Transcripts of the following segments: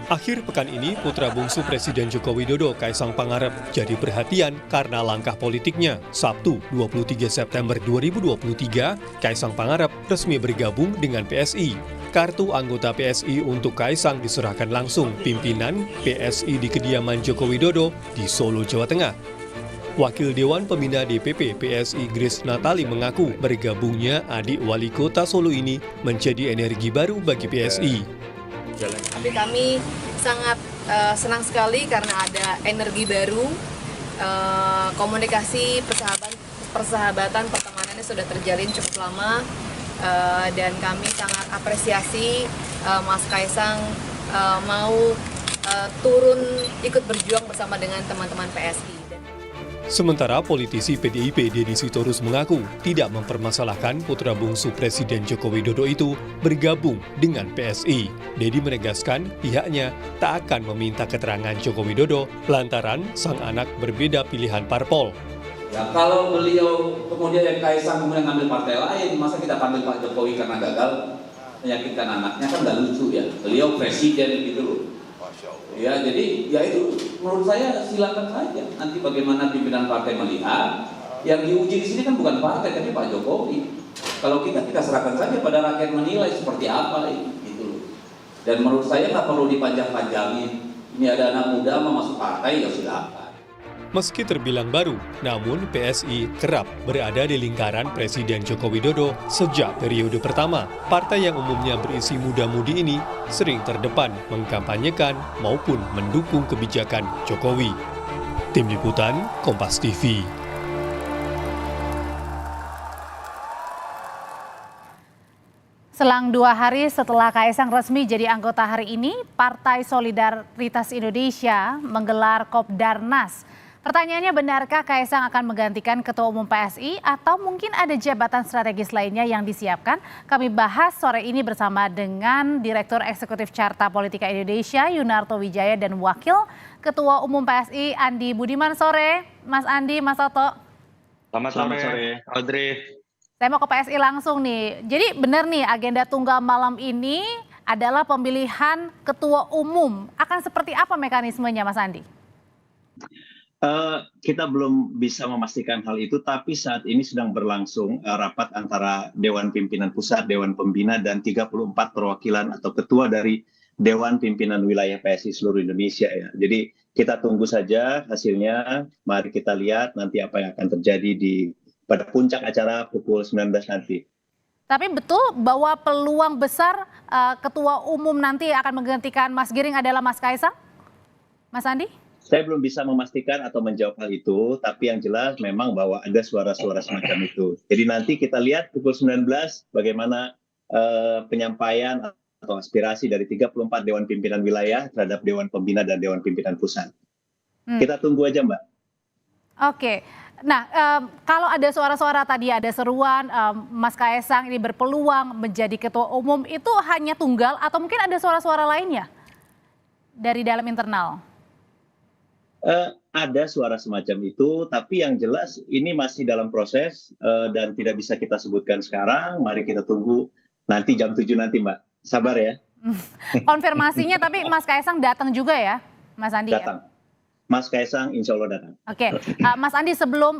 Akhir pekan ini, putra bungsu Presiden Joko Widodo, Kaisang Pangarep, jadi perhatian karena langkah politiknya. Sabtu, 23 September 2023, Kaisang Pangarep resmi bergabung dengan PSI. Kartu anggota PSI untuk Kaisang diserahkan langsung pimpinan PSI di kediaman Joko Widodo di Solo, Jawa Tengah. Wakil Dewan Pembina DPP PSI Grace Natali mengaku bergabungnya adik wali kota Solo ini menjadi energi baru bagi PSI. Tapi kami sangat senang sekali karena ada energi baru, komunikasi, persahabatan, pertemanannya sudah terjalin cukup lama, dan kami sangat apresiasi Mas Kaisang mau turun ikut berjuang bersama dengan teman-teman PSI. Sementara politisi PDIP Deddy Sitorus mengaku tidak mempermasalahkan putra bungsu Presiden Joko Widodo itu bergabung dengan PSI. Deddy menegaskan pihaknya tak akan meminta keterangan Joko Widodo lantaran sang anak berbeda pilihan parpol. Ya, kalau beliau kemudian yang Kaisang kemudian ngambil partai lain, masa kita panggil Pak Jokowi karena gagal meyakinkan anaknya, kan nggak lucu ya. Beliau presiden gitu loh. Ya, jadi ya itu menurut saya silakan saja. Nanti bagaimana pimpinan partai melihat. Yang diuji di sini kan bukan partai tapi Pak Jokowi. Kalau kita serahkan saja pada rakyat menilai seperti apa gitu loh. Dan menurut saya nggak perlu dipanjang-panjangin. Ini ada anak muda mau masuk partai ya silakan. Meski terbilang baru, namun PSI kerap berada di lingkaran Presiden Joko Widodo sejak periode pertama. Partai yang umumnya berisi muda-mudi ini sering terdepan mengkampanyekan maupun mendukung kebijakan Jokowi. Tim Liputan, Kompas TV. Selang 2 hari setelah Kaisang resmi jadi anggota hari ini, Partai Solidaritas Indonesia menggelar Kopdarnas. Pertanyaannya, benarkah Kaisang akan menggantikan Ketua Umum PSI atau mungkin ada jabatan strategis lainnya yang disiapkan? Kami bahas sore ini bersama dengan Direktur Eksekutif Carta Politika Indonesia, Yunarto Wijaya, dan Wakil Ketua Umum PSI, Andi Budiman. Sore, Mas Andi, Mas Toto. Selamat sore, Audrey. Saya mau ke PSI langsung nih. Jadi benar nih, agenda tunggal malam ini adalah pemilihan Ketua Umum. Akan seperti apa mekanismenya, Mas Andi? Kita belum bisa memastikan hal itu, tapi saat ini sedang berlangsung rapat antara Dewan Pimpinan Pusat, Dewan Pembina, dan 34 perwakilan atau ketua dari Dewan Pimpinan Wilayah PSI seluruh Indonesia ya. Jadi kita tunggu saja hasilnya, mari kita lihat nanti apa yang akan terjadi pada puncak acara pukul 19 nanti. Tapi betul bahwa peluang besar Ketua Umum nanti akan menggantikan Mas Giring adalah Mas Kaisang? Mas Andi? Saya belum bisa memastikan atau menjawab hal itu, tapi yang jelas memang bahwa ada suara-suara semacam itu. Jadi nanti kita lihat pukul 19 bagaimana penyampaian atau aspirasi dari 34 Dewan Pimpinan Wilayah terhadap Dewan Pembina dan Dewan Pimpinan Pusat. Kita tunggu aja, Mbak. Oke. Nah, kalau ada suara-suara tadi, ada seruan Mas Kaisang ini berpeluang menjadi Ketua Umum, itu hanya tunggal atau mungkin ada suara-suara lainnya dari dalam internal? Ada suara semacam itu, tapi yang jelas ini masih dalam proses dan tidak bisa kita sebutkan sekarang. Mari kita tunggu nanti jam 7 nanti, Mbak. Sabar ya. Konfirmasinya tapi Mas Kaisang datang juga ya, Mas Andi? Datang. Ya? Mas Kaisang insya Allah datang. Oke, Mas Andi, sebelum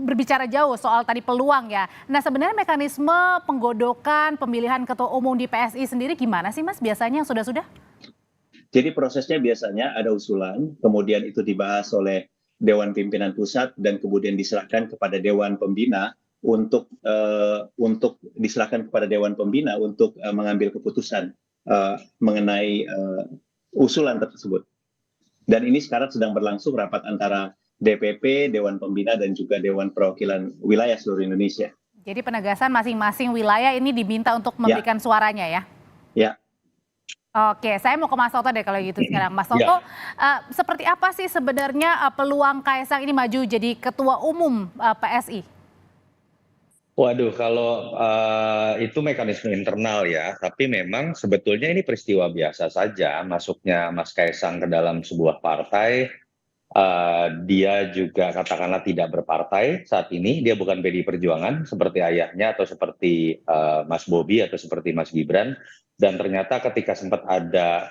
berbicara jauh soal tadi peluang ya. Nah, sebenarnya mekanisme penggodokan pemilihan Ketua Umum di PSI sendiri gimana sih, Mas, biasanya yang sudah-sudah? Jadi prosesnya biasanya ada usulan, kemudian itu dibahas oleh Dewan Pimpinan Pusat dan kemudian diserahkan kepada Dewan Pembina untuk diserahkan kepada Dewan Pembina untuk mengambil keputusan mengenai usulan tersebut. Dan ini sekarang sedang berlangsung rapat antara DPP, Dewan Pembina, dan juga Dewan Perwakilan Wilayah seluruh Indonesia. Jadi penegasan masing-masing wilayah ini diminta untuk memberikan suaranya ya? Ya. Oke, saya mau ke Mas Toto deh kalau gitu sekarang. Mas Toto, seperti apa sih sebenarnya peluang Kaisang ini maju jadi Ketua Umum PSI? Waduh, kalau itu mekanisme internal ya, tapi memang sebetulnya ini peristiwa biasa saja masuknya Mas Kaisang ke dalam sebuah partai Dia juga katakanlah tidak berpartai saat ini, dia bukan PDI Perjuangan seperti ayahnya atau seperti Mas Bobi atau seperti Mas Gibran. Dan ternyata ketika sempat ada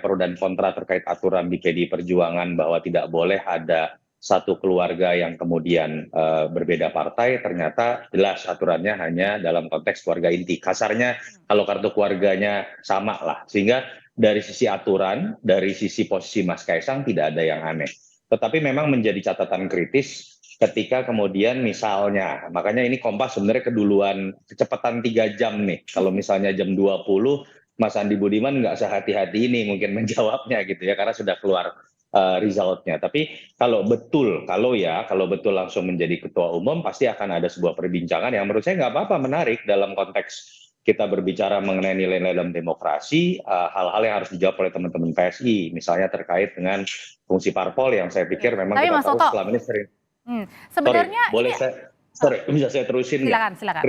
pro dan kontra terkait aturan di PDI Perjuangan bahwa tidak boleh ada satu keluarga yang kemudian berbeda partai, ternyata jelas aturannya hanya dalam konteks keluarga inti. Kasarnya kalau kartu keluarganya sama lah, sehingga dari sisi aturan, dari sisi posisi Mas Kaisang tidak ada yang aneh. Tetapi memang menjadi catatan kritis ketika kemudian misalnya, makanya ini Kompas sebenarnya keduluan kecepatan 3 jam nih. Kalau misalnya jam 20, Mas Andi Budiman nggak sehati-hati ini mungkin menjawabnya gitu ya, karena sudah keluar resultnya. Tapi kalau betul langsung menjadi ketua umum, pasti akan ada sebuah perbincangan yang menurut saya nggak apa-apa, menarik dalam konteks kita berbicara mengenai nilai-nilai dalam demokrasi, hal-hal yang harus dijawab oleh teman-teman PSI, misalnya terkait dengan fungsi parpol yang saya pikir memang Tapi kita Mas tahu Toto, selama ini sering. sebenarnya Boleh bisa saya terusin nggak? silakan.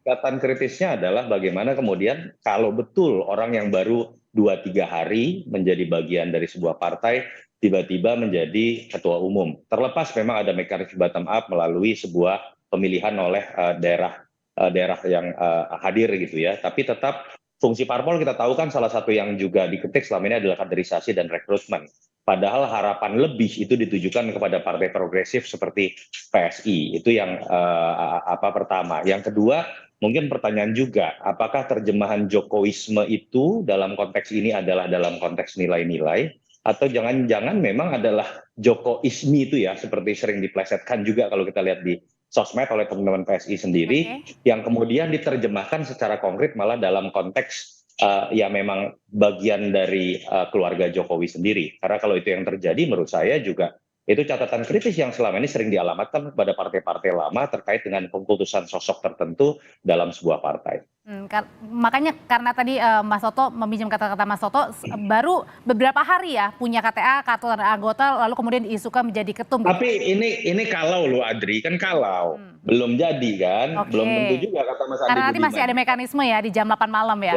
Catatan kritisnya adalah bagaimana kemudian kalau betul orang yang baru 2-3 hari menjadi bagian dari sebuah partai tiba-tiba menjadi ketua umum. Terlepas memang ada mekanisme bottom up melalui sebuah pemilihan oleh daerah yang hadir gitu ya. Tapi tetap fungsi parpol kita tahu kan salah satu yang juga diketik selama ini adalah kaderisasi dan rekrutmen. Padahal harapan lebih itu ditujukan kepada partai progresif seperti PSI. Itu yang pertama. Yang kedua, mungkin pertanyaan juga, apakah terjemahan Jokowisme itu dalam konteks ini adalah dalam konteks nilai-nilai, atau jangan-jangan memang adalah Jokoisme itu ya, seperti sering diplesetkan juga kalau kita lihat di sosmed oleh teman-teman PSI sendiri, yang kemudian diterjemahkan secara konkret malah dalam konteks ya memang bagian dari keluarga Jokowi sendiri. Karena kalau itu yang terjadi, menurut saya juga itu catatan kritis yang selama ini sering dialamatkan kepada partai-partai lama terkait dengan pengkultusan sosok tertentu dalam sebuah partai. Makanya karena tadi Mas Toto meminjam kata-kata Mas Toto, baru beberapa hari ya punya KTA, kartu tanda anggota, lalu kemudian diisukan menjadi ketum. Tapi ini kalau loh Adri, kan kalau belum jadi kan, belum tentu juga kata Mas Andi. Karena nanti masih ada mekanisme ya di jam 8 malam ya.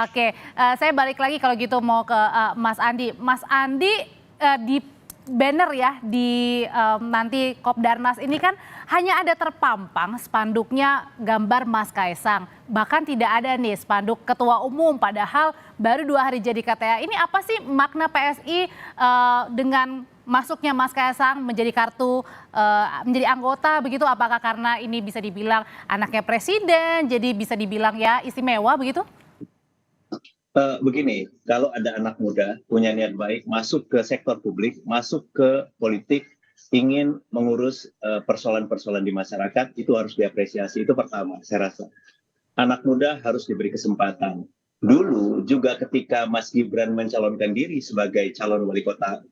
Oke, saya balik lagi kalau gitu mau ke Mas Andi. Mas Andi di banner ya di nanti Kopdarnas ini kan hanya ada terpampang spanduknya gambar Mas Kaisang. Bahkan tidak ada nih spanduk ketua umum, padahal baru 2 hari jadi KTA. Ini apa sih makna PSI dengan masuknya Mas Kaisang menjadi kartu, menjadi anggota begitu? Apakah karena ini bisa dibilang anaknya presiden, jadi bisa dibilang ya istimewa begitu? Begini, kalau ada anak muda punya niat baik, masuk ke sektor publik, masuk ke politik, ingin mengurus persoalan-persoalan di masyarakat, itu harus diapresiasi. Itu pertama, saya rasa. Anak muda harus diberi kesempatan. Dulu juga ketika Mas Gibran mencalonkan diri sebagai calon wali kota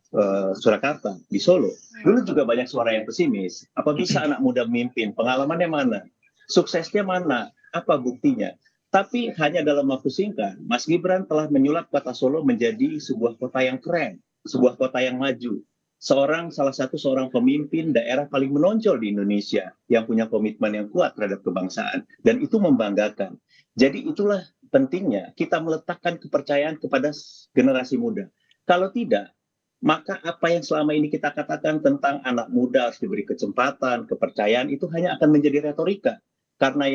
Surakarta di Solo, dulu juga banyak suara yang pesimis. Apa bisa anak muda memimpin? Pengalamannya mana? Suksesnya mana? Apa buktinya? Tapi hanya dalam waktu singkat, Mas Gibran telah menyulap kota Solo menjadi sebuah kota yang keren, sebuah kota yang maju. Salah satu seorang pemimpin daerah paling menonjol di Indonesia yang punya komitmen yang kuat terhadap kebangsaan. Dan itu membanggakan. Jadi itulah pentingnya kita meletakkan kepercayaan kepada generasi muda. Kalau tidak, maka apa yang selama ini kita katakan tentang anak muda harus diberi kesempatan, kepercayaan, itu hanya akan menjadi retorika. Karena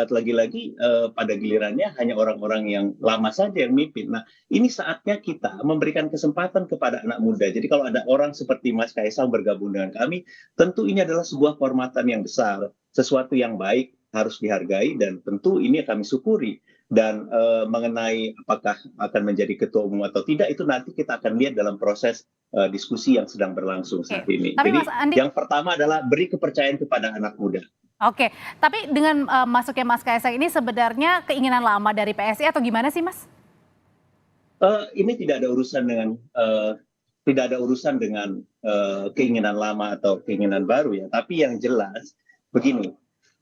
lagi-lagi pada gilirannya hanya orang-orang yang lama saja yang mimpin. Nah, ini saatnya kita memberikan kesempatan kepada anak muda. Jadi kalau ada orang seperti Mas Kaisang bergabung dengan kami, tentu ini adalah sebuah kehormatan yang besar, sesuatu yang baik, harus dihargai, dan tentu ini kami syukuri. Dan mengenai apakah akan menjadi ketua umum atau tidak, itu nanti kita akan lihat dalam proses diskusi yang sedang berlangsung saat ini. Tapi jadi Mas Andi, yang pertama adalah beri kepercayaan kepada anak muda. Oke, tapi dengan masuknya Mas Kaisang ini sebenarnya keinginan lama dari PSI atau gimana sih Mas? Ini tidak ada urusan dengan keinginan lama atau keinginan baru ya. Tapi yang jelas begini,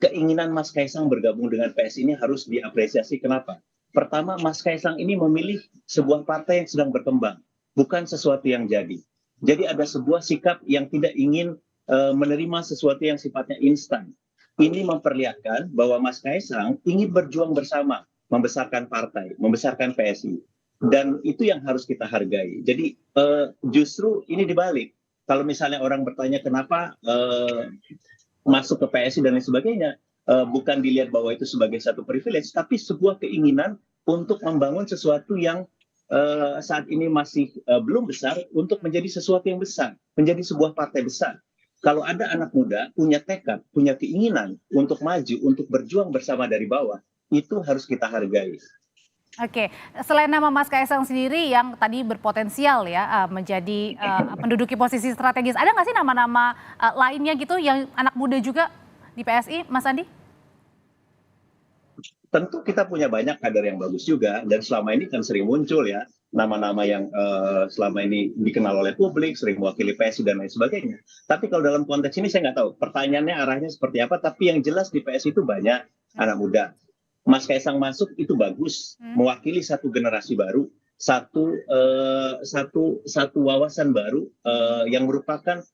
keinginan Mas Kaisang bergabung dengan PSI ini harus diapresiasi. Kenapa? Pertama, Mas Kaisang ini memilih sebuah partai yang sedang berkembang, bukan sesuatu yang jadi. Jadi ada sebuah sikap yang tidak ingin menerima sesuatu yang sifatnya instan. Ini memperlihatkan bahwa Mas Kaisang ingin berjuang bersama, membesarkan partai, membesarkan PSI. Dan itu yang harus kita hargai. Jadi justru ini dibalik. Kalau misalnya orang bertanya kenapa masuk ke PSI dan lain sebagainya, bukan dilihat bahwa itu sebagai satu privilege, tapi sebuah keinginan untuk membangun sesuatu yang saat ini masih belum besar untuk menjadi sesuatu yang besar, menjadi sebuah partai besar. Kalau ada anak muda punya tekad, punya keinginan untuk maju, untuk berjuang bersama dari bawah, itu harus kita hargai. Oke, selain nama Mas Kaisang sendiri yang tadi berpotensial ya menjadi menduduki posisi strategis, ada nggak sih nama-nama lainnya gitu yang anak muda juga di PSI, Mas Andi? Tentu kita punya banyak kader yang bagus juga, dan selama ini kan sering muncul ya nama-nama yang selama ini dikenal oleh publik, sering mewakili PSI dan lain sebagainya. Tapi kalau dalam konteks ini saya nggak tahu pertanyaannya arahnya seperti apa, tapi yang jelas di PSI itu banyak anak muda. Mas Kaisang masuk itu bagus, mewakili satu generasi baru, satu wawasan baru yang merupakan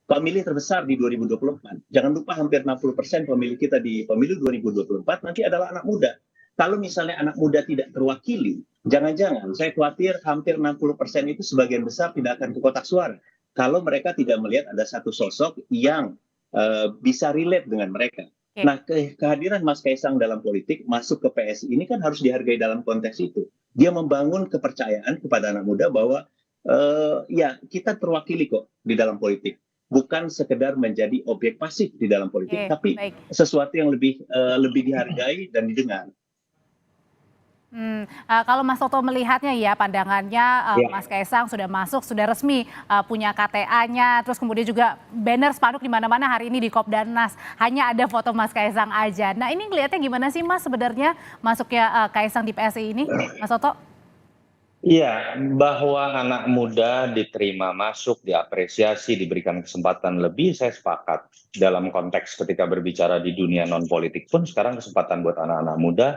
pemilih terbesar di 2024. Jangan lupa hampir 60% pemilih kita di pemilu 2024 nanti adalah anak muda. Kalau misalnya anak muda tidak terwakili, jangan-jangan saya khawatir hampir 60% itu sebagian besar tidak akan ke kotak suara. Kalau mereka tidak melihat ada satu sosok yang bisa relate dengan mereka. Oke. Nah, kehadiran Mas Kaisang dalam politik, masuk ke PSI ini kan harus dihargai dalam konteks itu. Dia membangun kepercayaan kepada anak muda bahwa ya kita terwakili kok di dalam politik. Bukan sekedar menjadi objek pasif di dalam politik, Oke, tapi baik. sesuatu yang lebih dihargai dan didengar. Kalau Mas Toto melihatnya ya pandangannya Ya. Mas Kaisang sudah masuk, sudah resmi punya KTA-nya, terus kemudian juga banner spanduk di mana-mana hari ini di Kopdarnas. Hanya ada foto Mas Kaisang aja. Nah ini ngelihatnya gimana sih Mas sebenarnya masuknya Kaisang di PSI ini, Mas Toto? Iya, bahwa anak muda diterima masuk, diapresiasi, diberikan kesempatan lebih, saya sepakat. Dalam konteks ketika berbicara di dunia non-politik pun, sekarang kesempatan buat anak-anak muda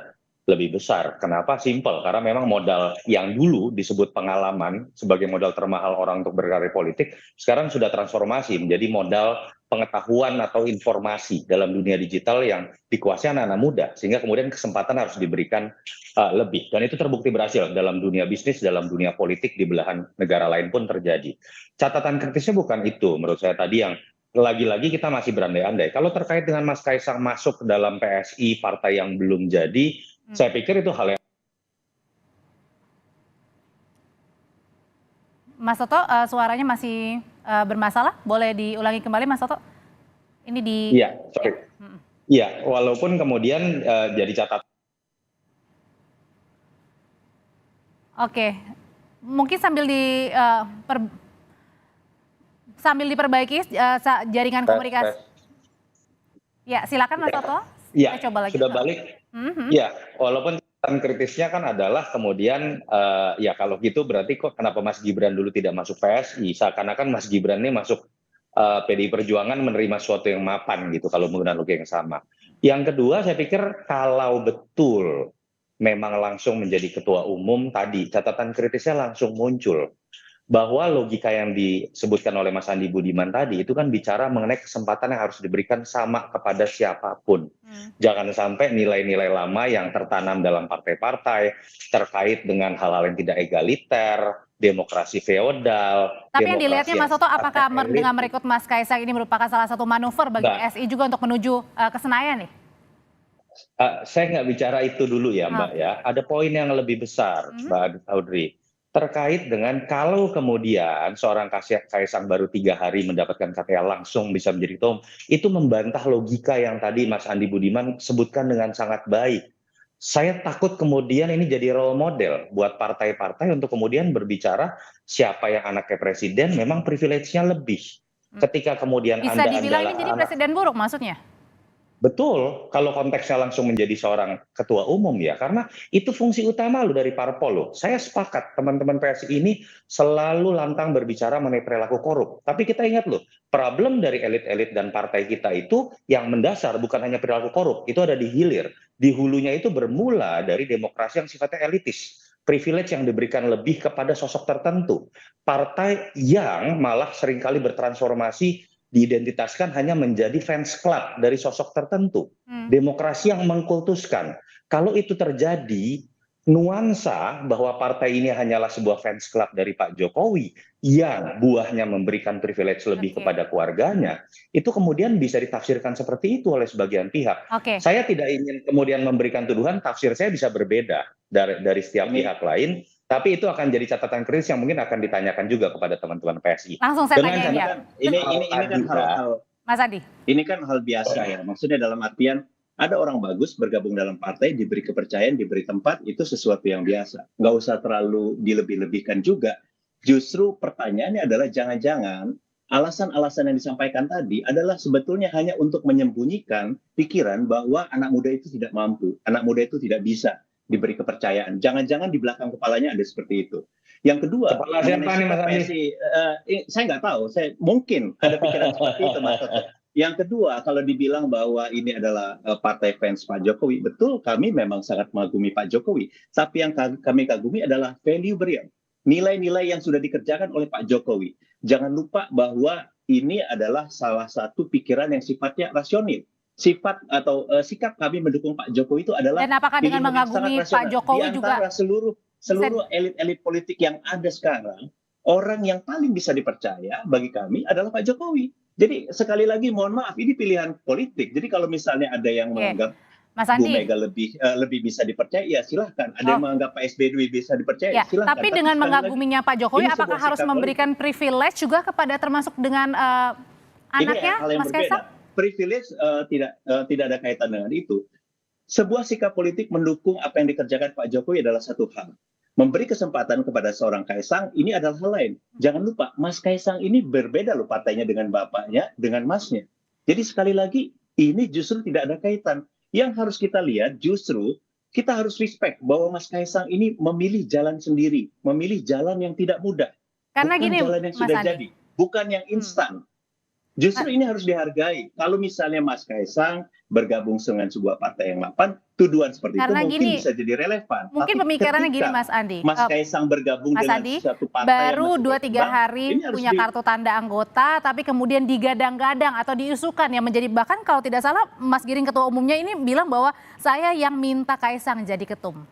lebih besar. Kenapa? Simpel, karena memang modal yang dulu disebut pengalaman sebagai modal termahal orang untuk berkarir politik, sekarang sudah transformasi menjadi modal pengetahuan atau informasi dalam dunia digital yang dikuasai anak-anak muda, sehingga kemudian kesempatan harus diberikan lebih. Dan itu terbukti berhasil dalam dunia bisnis, dalam dunia politik, di belahan negara lain pun terjadi. Catatan kritisnya bukan itu, menurut saya tadi yang lagi-lagi kita masih berandai-andai. Kalau terkait dengan Mas Kaisang masuk ke dalam PSI, partai yang belum jadi, saya pikir itu hal yang... Mas Toto suaranya masih bermasalah, boleh diulangi kembali Mas Toto? Ini di... Iya, sorry. Iya, walaupun kemudian jadi catatan. Oke, mungkin sambil diperbaiki jaringan komunikasi. Ya, silakan Mas Toto. Iya, Kita coba lagi. sudah balik. Ya, walaupun catatan kritisnya kan adalah kemudian ya kalau gitu berarti kok kenapa Mas Gibran dulu tidak masuk PSI? Seakan-akan Mas Gibran ini masuk PDI Perjuangan menerima sesuatu yang mapan gitu kalau menggunakan logika yang sama. Yang kedua, saya pikir kalau betul memang langsung menjadi ketua umum tadi, catatan kritisnya langsung muncul. Bahwa logika yang disebutkan oleh Mas Andi Budiman tadi itu kan bicara mengenai kesempatan yang harus diberikan sama kepada siapapun. Jangan sampai nilai-nilai lama yang tertanam dalam partai-partai terkait dengan hal-hal yang tidak egaliter, demokrasi feodal. Tapi yang dilihatnya Mas Toto, apakah elit. dengan merekrut Mas Kaisang ini merupakan salah satu manuver bagi PSI juga untuk menuju ke Senayan nih? Saya nggak bicara itu dulu ya Mbak ya. Ada poin yang lebih besar Mbak Audrey. Terkait dengan kalau kemudian seorang Kaisang baru 3 hari mendapatkan KTA langsung bisa menjadi ketua umum, itu membantah logika yang tadi Mas Andi Budiman sebutkan dengan sangat baik. Saya takut kemudian ini jadi role model buat partai-partai untuk kemudian berbicara siapa yang anaknya presiden memang privilege-nya lebih. Ketika kemudian Bisa Anda dibilang adalah ini jadi presiden buruk maksudnya? Betul, kalau konteksnya langsung menjadi seorang ketua umum ya, karena itu fungsi utama loh dari parpol loh. Saya sepakat teman-teman PSI ini selalu lantang berbicara mengenai perilaku korup. Tapi kita ingat loh, problem dari elit-elit dan partai kita itu yang mendasar bukan hanya perilaku korup, itu ada di hilir. Di hulunya itu bermula dari demokrasi yang sifatnya elitis. Privilege yang diberikan lebih kepada sosok tertentu. Partai yang malah seringkali bertransformasi diidentitaskan hanya menjadi fans club dari sosok tertentu. Demokrasi yang mengkultuskan. Kalau itu terjadi, nuansa bahwa partai ini hanyalah sebuah fans club dari Pak Jokowi yang buahnya memberikan privilege lebih Oke. kepada keluarganya, itu kemudian bisa ditafsirkan seperti itu oleh sebagian pihak. Oke. Saya tidak ingin kemudian memberikan tuduhan, tafsir saya bisa berbeda dari setiap pihak lain, tapi itu akan jadi catatan kritis yang mungkin akan ditanyakan juga kepada teman-teman PSI. Langsung saya Dengan tanyain ya. catatan Ini kan hal Mas Andi. ini kan hal biasa ya. Maksudnya dalam artian ada orang bagus bergabung dalam partai, diberi kepercayaan, diberi tempat, itu sesuatu yang biasa. Nggak usah terlalu dilebih-lebihkan juga. Justru pertanyaannya adalah jangan-jangan alasan-alasan yang disampaikan tadi adalah sebetulnya hanya untuk menyembunyikan pikiran bahwa anak muda itu tidak mampu, anak muda itu tidak bisa diberi kepercayaan. Jangan-jangan di belakang kepalanya ada seperti itu. Yang kedua, Kepala siapa nih, Mas Andi? saya nggak tahu. Mungkin ada pikiran seperti itu, Mas Toto. Yang kedua, kalau dibilang bahwa ini adalah partai fans Pak Jokowi, betul kami memang sangat mengagumi Pak Jokowi. Tapi yang kami kagumi adalah value beliau. Nilai-nilai yang sudah dikerjakan oleh Pak Jokowi. Jangan lupa bahwa ini adalah salah satu pikiran yang sifatnya rasional. Sifat atau sikap kami mendukung Pak Jokowi itu adalah Dan apakah dengan pilihan yang mengagumi sangat Pak rasional. Jokowi Di juga antara seluruh elit-elit politik yang ada sekarang, orang yang paling bisa dipercaya bagi kami adalah Pak Jokowi. Jadi sekali lagi mohon maaf, ini pilihan politik. Jadi kalau misalnya ada yang Oke. menganggap Mas Bu Andi. Mega lebih bisa dipercaya, ya silahkan. Ada yang menganggap Pak SBY lebih bisa dipercaya, Ya, silahkan. tapi dengan sekali lagi, mengaguminya Pak Jokowi, ini apakah sebuah harus sikap memberikan privilege juga kepada termasuk dengan anaknya, hal yang Mas berbeda. Kaisang? Privilege tidak ada kaitan dengan itu. Sebuah sikap politik mendukung apa yang dikerjakan Pak Jokowi adalah satu hal. Memberi kesempatan kepada seorang Kaisang ini adalah hal lain. Jangan lupa, Mas Kaisang ini berbeda loh partainya dengan bapaknya, dengan masnya. Jadi sekali lagi, ini justru tidak ada kaitan. Yang harus kita lihat justru kita harus respect bahwa Mas Kaisang ini memilih jalan sendiri, memilih jalan yang tidak mudah. Karena Bukan gini, jalan yang Mas sudah Andi. jadi, bukan yang instan. Justru ini harus dihargai. Kalau misalnya Mas Kaisang bergabung dengan sebuah partai yang mapan, tuduhan seperti Karena itu mungkin gini, bisa jadi relevan. Mungkin Tapi pemikirannya ketika gini Mas Andi. Mas Kaisang bergabung Mas dengan Andi, suatu partai baru yang masih 2-3 berkembang, hari ini harus punya kartu tanda anggota, tapi kemudian digadang-gadang atau diusulkan yang menjadi, bahkan kalau tidak salah Mas Giring ketua umumnya ini bilang bahwa saya yang minta Kaisang jadi ketum.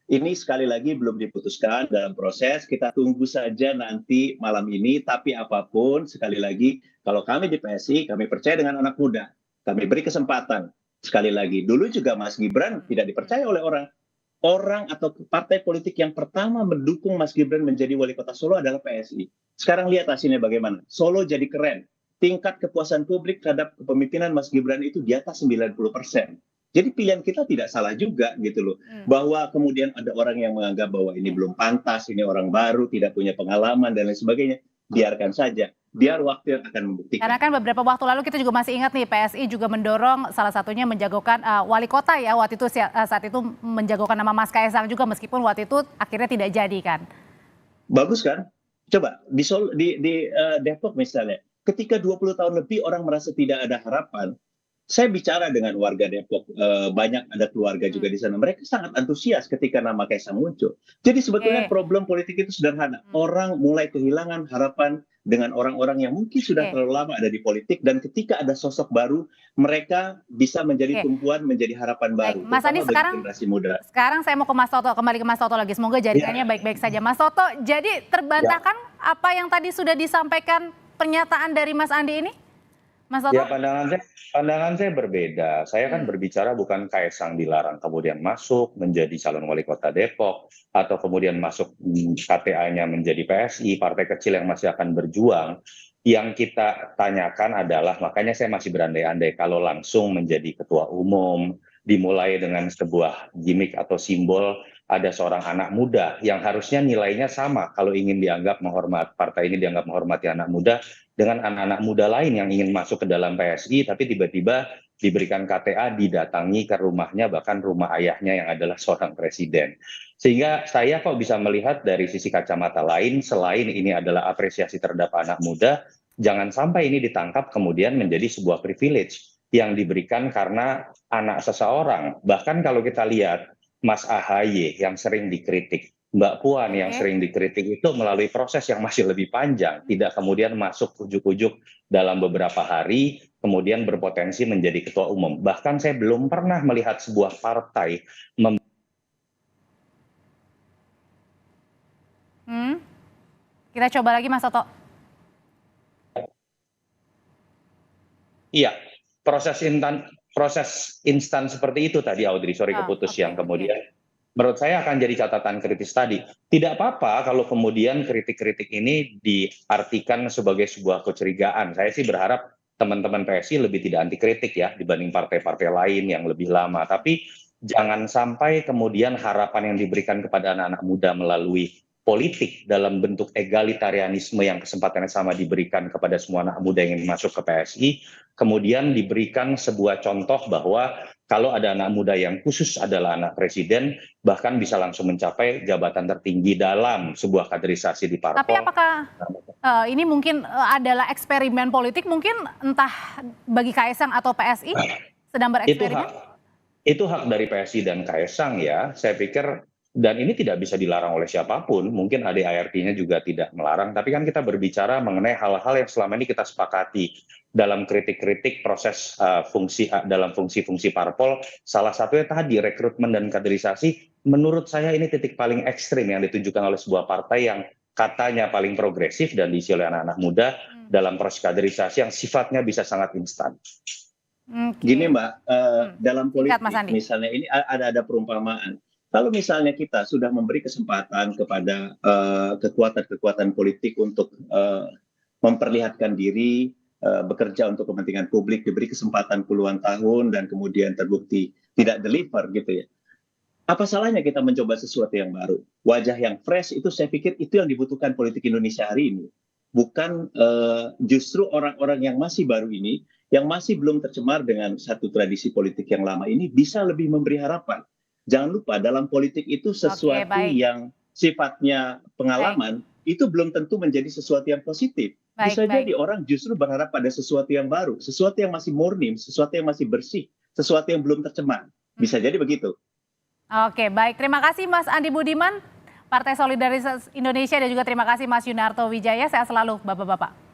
Ini sekali lagi belum diputuskan dalam proses, kita tunggu saja nanti malam ini, tapi apapun sekali lagi, kalau kami di PSI, kami percaya dengan anak muda, kami beri kesempatan. Sekali lagi, dulu juga Mas Gibran tidak dipercaya oleh orang atau partai politik yang pertama mendukung Mas Gibran menjadi wali kota Solo adalah PSI. Sekarang lihat hasilnya bagaimana, Solo jadi keren, tingkat kepuasan publik terhadap kepemimpinan Mas Gibran itu di atas 90%. Jadi pilihan kita tidak salah juga gitu loh. Bahwa kemudian ada orang yang menganggap bahwa ini belum pantas, ini orang baru, tidak punya pengalaman dan lain sebagainya. Biarkan saja. Biar waktu yang akan membuktikan. Karena kan beberapa waktu lalu kita juga masih ingat nih PSI juga mendorong salah satunya menjagokan wali kota ya waktu itu saat itu menjagokan nama Mas Kaisang juga meskipun waktu itu akhirnya tidak jadi kan. Bagus kan? Coba di Depok misalnya, ketika 20 tahun lebih orang merasa tidak ada harapan. Saya bicara dengan warga Depok, banyak ada keluarga juga di sana. Mereka sangat antusias ketika nama Kaisang muncul. Jadi sebetulnya problem politik itu sederhana. Orang mulai kehilangan harapan dengan orang-orang yang mungkin sudah terlalu lama ada di politik. Dan ketika ada sosok baru, mereka bisa menjadi tumpuan, menjadi harapan baru. Mas Andi, sekarang saya mau ke Mas Toto, kembali ke Mas Toto lagi. Semoga jaringannya baik-baik saja. Mas Toto, jadi terbantahkan apa yang tadi sudah disampaikan pernyataan dari Mas Andi ini? Mas Toto? Ya pandangan saya berbeda. Saya kan berbicara bukan Kaisang dilarang kemudian masuk menjadi calon wali kota Depok atau kemudian masuk KTA-nya menjadi PSI, partai kecil yang masih akan berjuang. Yang kita tanyakan adalah, makanya saya masih berandai-andai kalau langsung menjadi ketua umum, dimulai dengan sebuah gimmick atau simbol, ada seorang anak muda yang harusnya nilainya sama kalau ingin dianggap partai ini dianggap menghormati anak muda dengan anak-anak muda lain yang ingin masuk ke dalam PSI tapi tiba-tiba diberikan KTA, didatangi ke rumahnya, bahkan rumah ayahnya yang adalah seorang presiden. Sehingga saya kok bisa melihat dari sisi kacamata lain, selain ini adalah apresiasi terhadap anak muda, jangan sampai ini ditangkap kemudian menjadi sebuah privilege yang diberikan karena anak seseorang. Bahkan kalau kita lihat Mas AHY yang sering dikritik, Mbak Puan yang sering dikritik itu melalui proses yang masih lebih panjang, tidak kemudian masuk ujuk-ujuk dalam beberapa hari, kemudian berpotensi menjadi ketua umum. Bahkan saya belum pernah melihat sebuah partai Hmm? Kita coba lagi Mas Toto. Iya, proses instan seperti itu tadi Audrey, sorry keputus Oke, yang oke. kemudian menurut saya akan jadi catatan kritis tadi. Tidak apa-apa kalau kemudian kritik-kritik ini diartikan sebagai sebuah kecurigaan. Saya sih berharap teman-teman PSI lebih tidak anti kritik ya dibanding partai-partai lain yang lebih lama. Tapi jangan sampai kemudian harapan yang diberikan kepada anak-anak muda melalui politik dalam bentuk egalitarianisme yang kesempatannya sama diberikan kepada semua anak muda yang ingin masuk ke PSI, kemudian diberikan sebuah contoh bahwa kalau ada anak muda yang khusus adalah anak presiden, bahkan bisa langsung mencapai jabatan tertinggi dalam sebuah kaderisasi di Tapi parpol. apakah ini mungkin adalah eksperimen politik mungkin entah bagi Kaisang atau PSI sedang Itu bereksperimen? hak dari PSI dan Kaisang ya, saya pikir, dan ini tidak bisa dilarang oleh siapapun, mungkin ADART-nya juga tidak melarang, tapi kan kita berbicara mengenai hal-hal yang selama ini kita sepakati dalam kritik-kritik proses dalam fungsi-fungsi parpol, salah satunya tadi rekrutmen dan kaderisasi, menurut saya ini titik paling ekstrim yang ditunjukkan oleh sebuah partai yang katanya paling progresif dan diisi oleh anak-anak muda dalam proses kaderisasi yang sifatnya bisa sangat instan. Oke. Gini Mbak, dalam Singkat, politik Mas Andi. misalnya ini ada perumpamaan. Kalau misalnya kita sudah memberi kesempatan kepada kekuatan-kekuatan politik untuk memperlihatkan diri, bekerja untuk kepentingan publik, diberi kesempatan puluhan tahun dan kemudian terbukti tidak deliver gitu ya. Apa salahnya kita mencoba sesuatu yang baru? Wajah yang fresh itu saya pikir itu yang dibutuhkan politik Indonesia hari ini. Bukan justru orang-orang yang masih baru ini, yang masih belum tercemar dengan satu tradisi politik yang lama ini bisa lebih memberi harapan. Jangan lupa dalam politik itu sesuatu baik. yang sifatnya pengalaman itu belum tentu menjadi sesuatu yang positif. Baik, Bisa baik. jadi orang justru berharap pada sesuatu yang baru, sesuatu yang masih murni, sesuatu yang masih bersih, sesuatu yang belum tercemar. Bisa jadi begitu. Oke, baik. Terima kasih Mas Andi Budiman, Partai Solidaritas Indonesia, dan juga terima kasih Mas Yunarto Wijaya. Sehat selalu, Bapak-Bapak.